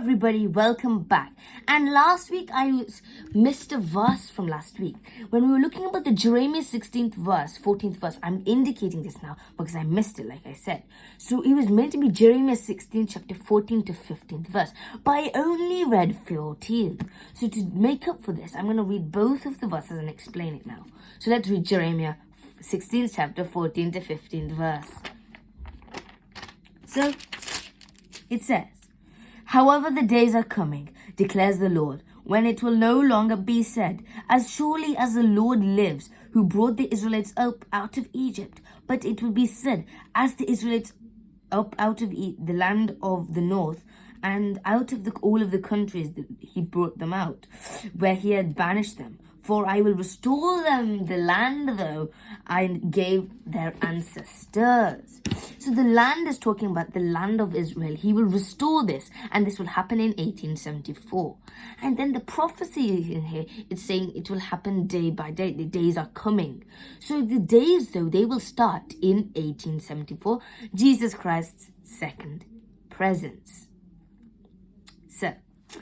everybody, welcome back. And last week I missed a verse from last week. When we were looking about the Jeremiah 16th verse, 14th verse, I'm indicating this now because I missed it, like I said. So it was meant to be Jeremiah 16 chapter 14 to 15th verse, but I only read 14. So to make up for this, I'm going to read both of the verses and explain it now. So let's read Jeremiah 16 chapter 14 to 15th verse. So it says, "However, the days are coming, declares the Lord, when it will no longer be said, as surely as the Lord lives, who brought the Israelites up out of Egypt, but it will be said, as the Israelites up out of the land of the north, and out of all of the countries that he brought them out, where he had banished them. For I will restore them the land, though I gave their ancestors." So the land is talking about the land of Israel. He will restore this, and this will happen in 1874. And then the prophecy in here, it's saying it will happen day by day. The days are coming. So the days, though, they will start in 1874, Jesus Christ's second presence. So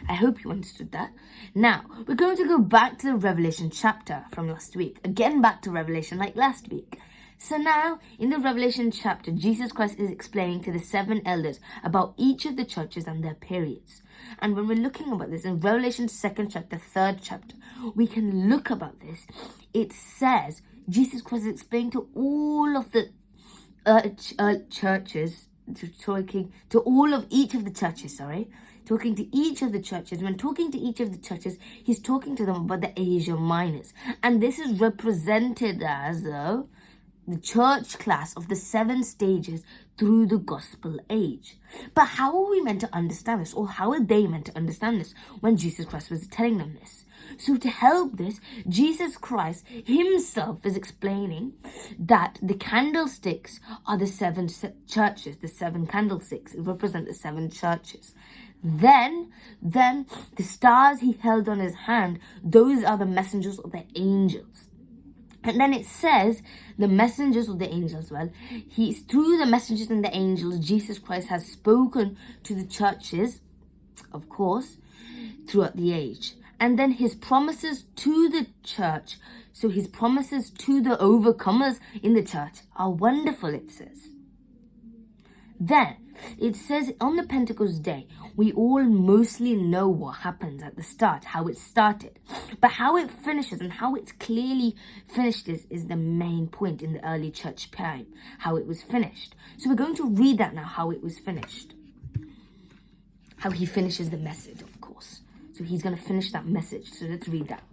I hope you understood that. Now, we're going to go back to the Revelation chapter from last week. Again, back to Revelation like last week. So now, in the Revelation chapter, Jesus Christ is explaining to the 7 elders about each of the churches and their periods. And when we're looking about this in Revelation 2nd chapter, 3rd chapter, we can look about this. It says, Jesus Christ is explaining to all of the churches, talking to each of the churches. When talking to each of the churches, he's talking to them about the Asia Minors. And this is represented as the church class of the 7 stages through the gospel age. But how are we meant to understand this? Or how are they meant to understand this when Jesus Christ was telling them this? So to help this, Jesus Christ himself is explaining that the candlesticks are the 7 churches, the 7 candlesticks. It represent the 7 churches. Then the stars he held on his hand, those are the messengers of the angels. And then it says the messengers of the angels, he's through the messengers and the angels, Jesus Christ has spoken to the churches, of course, throughout the age. And then his promises to the church, so his promises to the overcomers in the church are wonderful, it says. Then it says on the Pentecost day, we all mostly know what happens at the start, how it started. But how it finishes and how it's clearly finished is the main point in the early church time, how it was finished. So we're going to read that now, how it was finished. How he finishes the message, of course. So he's going to finish that message. So let's read that.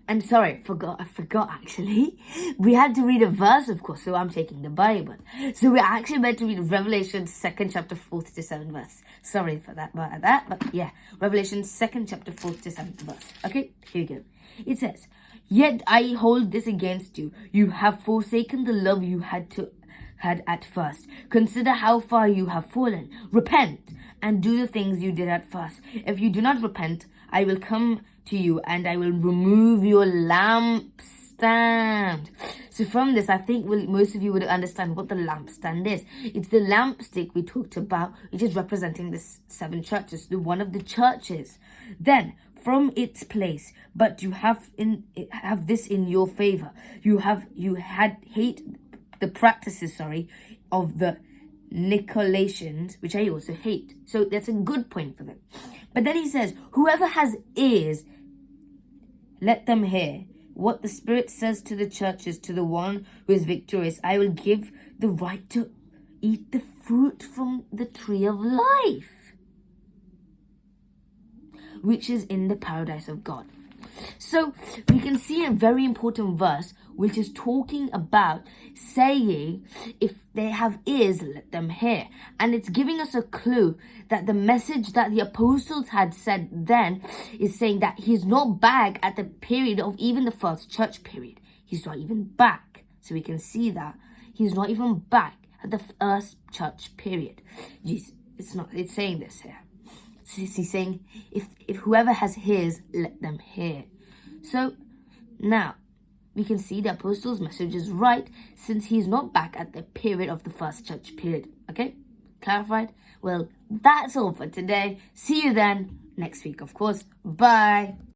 And sorry, I forgot actually. We had to read a verse, of course, so I'm taking the Bible. So we're actually meant to read Revelation 2nd chapter 4th to 7th verse. Sorry for that, but yeah. Revelation 2nd chapter 4th to 7th verse. Okay, here you go. It says, "Yet I hold this against you. You have forsaken the love you had at first. Consider how far you have fallen. Repent and do the things you did at first. If you do not repent, I will come to you and I will remove your lampstand." So from this, I think most of you would understand what the lampstand is. It's the lampstick we talked about, which is representing the 7 churches, the one of the churches. Then from its place, but you have this in your favor. You hate the practices, of the Nicolaitans, which I also hate. So that's a good point for them. But then he says, "Whoever has ears, let them hear what the Spirit says to the churches. To the one who is victorious, I will give the right to eat the fruit from the tree of life, which is in the paradise of God." So we can see a very important verse which is talking about saying, if they have ears, let them hear. And it's giving us a clue that the message that the apostles had said then is saying that he's not back at the period of even the first church period. He's not even back. So we can see that he's not even back at the first church period. It's saying this here. He's saying, if whoever has ears, let them hear. So now we can see the apostle's message is right, since he's not back at the period of the first church period. Okay? Clarified? Well, that's all for today. See you then next week, of course. Bye.